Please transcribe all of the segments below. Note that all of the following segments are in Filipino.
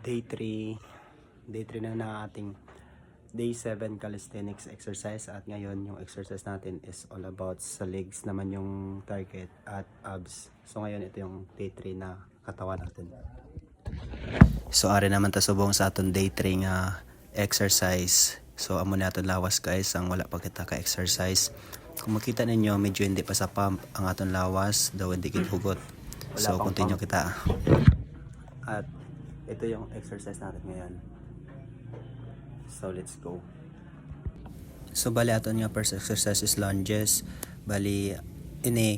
Day 3 na na ating day 7 calisthenics exercise, at ngayon yung exercise natin is all about sa legs naman yung target at abs. So ngayon ito yung day 3 na katawan natin. So ari naman ta subong sa aton day 3 nga exercise. So amo na aton lawas guys ang wala pa kita ka exercise. Kung makita ninyo medyo hindi pa sa pump ang aton lawas, daw hindi hugot. So continue kita. At ito yung exercise natin ngayon. So let's go. So bali aton nga first exercise is lunges. Bali ini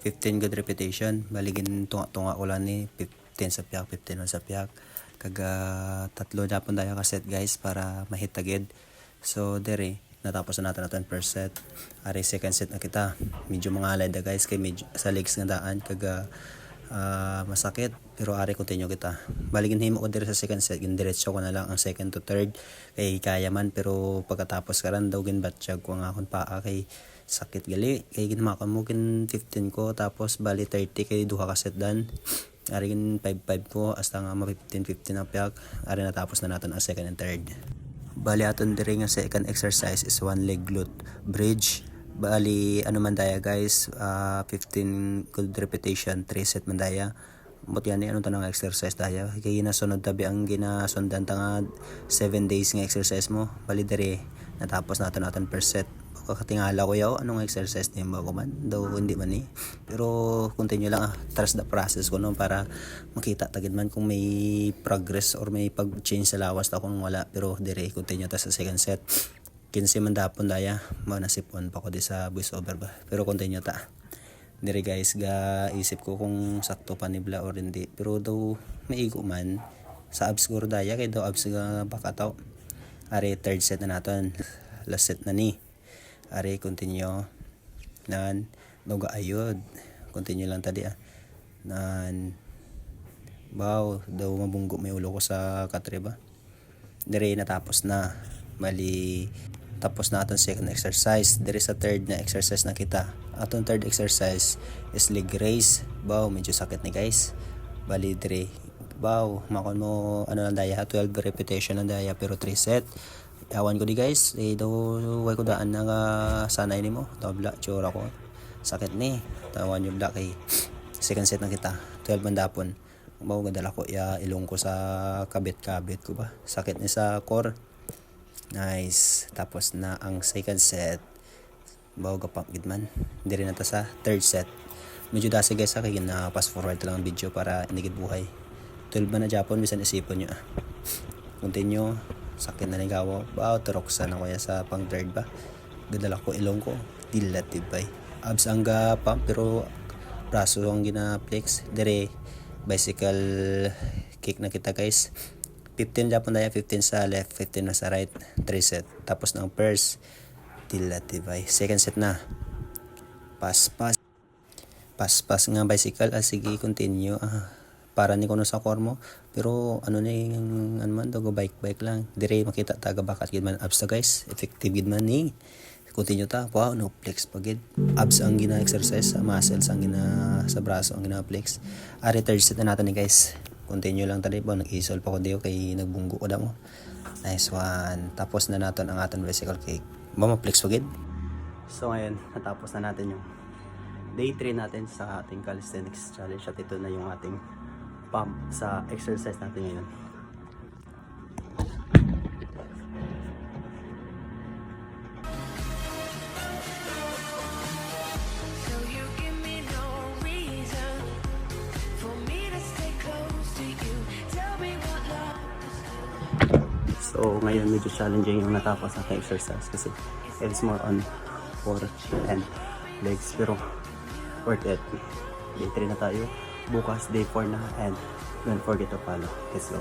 15 good repetition. Bali gin tunga ko lang ni 15 sa piyak, 15 sa piyak. Kaga tatlo na pun dayo ka set guys para mahitagid. So dere natapos na natin first set. Ari second set na kita. Medyo mga alay da guys kay medyo sa legs nga daan kaga masakit, pero ari continue kita. Baligin himo ko dire sa second set, gindiretso ko na lang ang second to third kay kaya man, pero pagkatapos karan daw ginbatsyag ko nga akong paa kay sakit gali kay ginmakan mo kin 15 ko tapos bali 30 kay duha ka set dan. Ari gin 5-5 ko hasta nga ma 15-15 ang piyak. Ari natapos na natin ang second and third. Bali aton dire nga second exercise is one leg glute bridge. Bali ano man daya guys, 15 good repetition, 3 set man daya. But yan ano tanang exercise daya kay ginasunod tabi ang ginasundan ta nga 7 days nga exercise mo. Bali dere natapos natin per set. Katingala ko yaw anong exercise din ba ko man daw hindi man ni, pero continue lang trust the process ko no para makita tagid man kung may progress or may pag-change sa lawas ta kung wala. Pero dire continue ta sa second set. 15 man dapon daya manasipon pa ko di sa voice over ba, pero continue ta. Dire guys ga isip ko kung sakto pa nibla or hindi, pero daw maigo man sa abs ko daya kay daw abs ga bakataw. Ari third set na naton, last set na ni. Ari continue nan daw ga ayod, continue lang tadi nan baw daw mabunggo may ulo ko sa katre ba. Dire natapos na. Bali tapos na aton second exercise. There is a third na exercise na kita. Aton third exercise is leg raise. Baw medyo sakit ni guys. Bali dire baw makon mo ano lang daya 12 repetition lang daya pero 3 set. Awan ko di guys daw way ko daan nga sanay nimo tabla tsura ko sakit ni tawan yung da kay second set na kita 12 man dapon. Baw gadala ko ya ilong ko sa kabit ko ba sakit ni sa core. Nice. Tapos na ang second set. Bawa gapang gidman. Hindi rin nata sa third set. Medyo dasi guys kay na fast forward lang ang video para hindi gid buhay. 12 ba na Japon bisan isipon nyo. Continue. Sakit na ligawo. Bawa turoksa na kuya sa pang third ba. Gadala ko ilong ko. Dilat tibay. Abs ang gapang pero braso ang gina-flex. Dire bicycle kick na kita guys. 15 Japon daya, 15 sa left, 15 na sa right, 3 set. Tapos ng first, dilatibay. Second set na. Pas nga bicycle. Sige, continue. Para ni kuno sa core mo. Pero ano na yung ano man, dago bike lang. Dire makita taga bakat gid man abs ta guys. Effective gid man ni. Continue ta. Wow, no flex pagid. Abs ang gina-exercise, muscles ang sa braso ang gina-flex. Ari third set na natin ni guys. Continue lang tadi po, nag-isol pa ko diyo kay nagbunggo ko damo. Nice one. Tapos na natin ang ating bicycle kick. Ba ma-flex pagid. So ngayon, natapos na natin yung day 3 natin sa ating calisthenics challenge, at ito na yung ating pump sa exercise natin ngayon. So ngayon medyo challenging yung natapos natin exercise kasi it's more on core and legs, pero worth it. Day 3 na tayo. Bukas day 4 na, and don't forget to follow. Let's go.